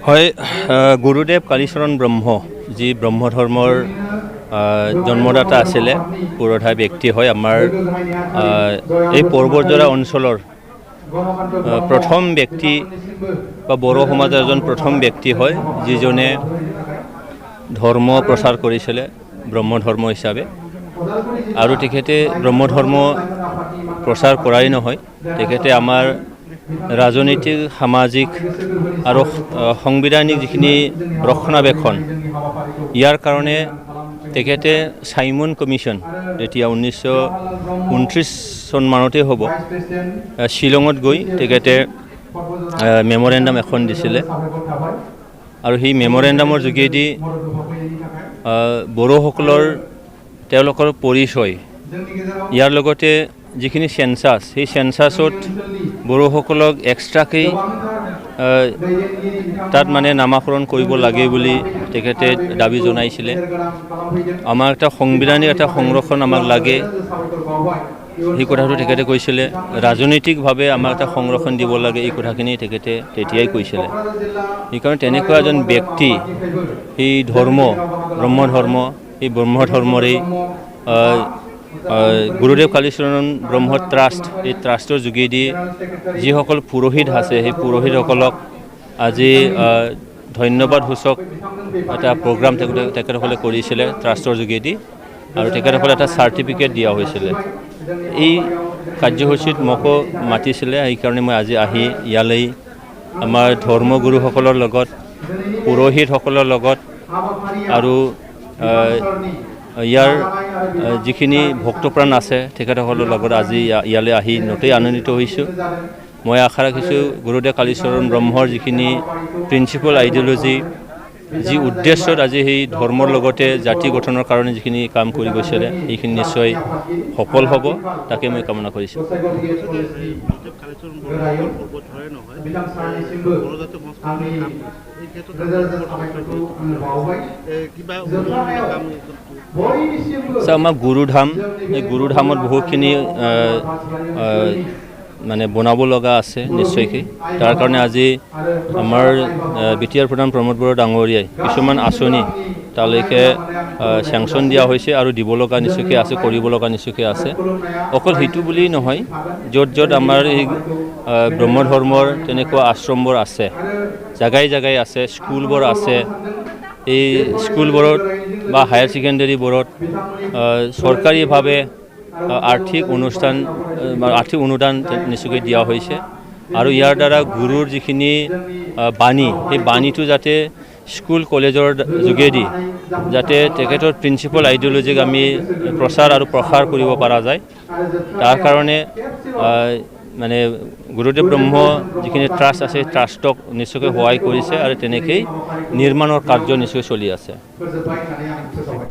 হয় গুৰুদেৱ কালীচৰণ ব্ৰহ্ম যি ব্ৰহ্ম ধৰ্মৰ জন্মদাতা আছিলে পুৰোধা ব্যক্তি হয় আমাৰ এই পৰ্বতজৰা অঞ্চলৰ প্ৰথম ব্যক্তি বা বড়ো সমাজৰ এজন প্ৰথম ব্যক্তি হয় যিজনে ধৰ্ম প্ৰচাৰ কৰিছিলে ব্ৰহ্ম ধৰ্ম হিচাপে আৰু তেখেতে ব্ৰহ্ম ধৰ্ম প্ৰচাৰ কৰাই নহয় তেখেতে আমাৰ ৰাজনৈতিক সামাজিক আৰু সাংবিধানিক যিখিনি ৰক্ষণাবেক্ষণ ইয়াৰ কাৰণে তেখেতে সাইমন কমিশন যেতিয়া 1929 চন মানতে হ'ব শিলঙত গৈ তেখেতে মেমৰেণ্ডাম এখন দিছিলে আৰু সেই মেমৰেণ্ডামৰ যোগেদি বড়োসকলৰ তেওঁলোকৰ পৰিচয় ইয়াৰ লগতে যিখিনি সেন্সাস সেই সেন্সাছত বড়োসকলক এক্সট্ৰাকৈ তাত মানে নামাকৰণ কৰিব লাগে বুলি তেখেতে দাবী জনাইছিলে আমাক এটা সাংবিধানিক এটা সংৰক্ষণ আমাক লাগে এই কথাটো তেখেতে কৈছিলে ৰাজনৈতিকভাৱে আমাক এটা সংৰক্ষণ দিব লাগে এই কথাখিনি তেখেতে তেতিয়াই কৈছিলে সেইকাৰণে তেনেকুৱা এজন ব্যক্তি এই ধৰ্ম ব্ৰহ্ম ধৰ্ম এই ব্ৰহ্ম ধৰ্মৰে গুৰুদেৱ কালীচৰণ ব্ৰহ্ম ট্ৰাষ্ট এই ট্ৰাষ্টৰ যোগেদি যিসকল পুৰোহিত আছে সেই পুৰোহিতসকলক আজি ধন্যবাদসূচক এটা প্ৰগ্ৰাম তেখেতসকলে কৰিছিলে ট্ৰাষ্টৰ যোগেদি আৰু তেখেতসকলে এটা চাৰ্টিফিকেট দিয়া হৈছিলে এই কাৰ্যসূচীত মোকো মাতিছিলে সেইকাৰণে মই আজি আহি ইয়ালৈ আমাৰ ধৰ্মগুৰুসকলৰ লগত পুৰোহিতসকলৰ লগত আৰু ইয়াৰ যিখিনি ভক্তপ্ৰাণ আছে তেখেতসকলৰ লগত আজি ইয়ালৈ আহি নথৈ আনন্দিত হৈছোঁ মই আশা ৰাখিছোঁ গুৰুদেৱ কালীচৰণ ব্ৰহ্মৰ যিখিনি প্ৰিন্সিপাল আইডিঅলজি যি উদ্দেশ্যত আজি সেই ধৰ্মৰ লগতে জাতি গঠনৰ কাৰণে যিখিনি কাম কৰি গৈছিলে এইখিনি নিশ্চয় সফল হ'ব তাকে মই কামনা কৰিছোঁ আমাৰ গুৰুধাম এই গুৰুধামত বহুখিনি মানে বনাব লগা আছে নিশ্চয়কৈ তাৰ কাৰণে আজি আমাৰ বিটিআৰ প্ৰধান প্ৰমোদ বড়ো ডাঙৰীয়াই কিছুমান আঁচনি তালৈকে চেংচন দিয়া হৈছে আৰু দিব লগা নিশ্চয়কৈ আছে কৰিব লগা নিশ্চয়কৈ আছে অকল সেইটো বুলি নহয় য'ত য'ত আমাৰ এই ব্ৰহ্ম ধৰ্মৰ তেনেকুৱা আশ্ৰমবোৰ আছে জাগাই জাগাই আছে স্কুলবোৰ আছে এই স্কুলবোৰত বা হায়াৰ ছেকেণ্ডেৰীবোৰত চৰকাৰীভাৱে আৰ্থিক অনুদান নিশ্চয়কৈ দিয়া হৈছে আৰু ইয়াৰ দ্বাৰা গুৰুৰ যিখিনি বাণী সেই বাণীটো যাতে স্কুল কলেজৰ যোগেদি যাতে তেখেতৰ প্ৰিন্সিপাল আইডিঅলজিক আমি প্ৰচাৰ আৰু প্ৰসাৰ কৰিব পৰা যায় তাৰ কাৰণে মানে গুৰুদেৱ ব্ৰহ্ম যিখিনি ট্ৰাষ্ট আছে ট্ৰাষ্টক নিশ্চয়কৈ সহায় কৰিছে আৰু তেনেকেই নিৰ্মাণৰ কাৰ্য নিশ্চয় চলি আছে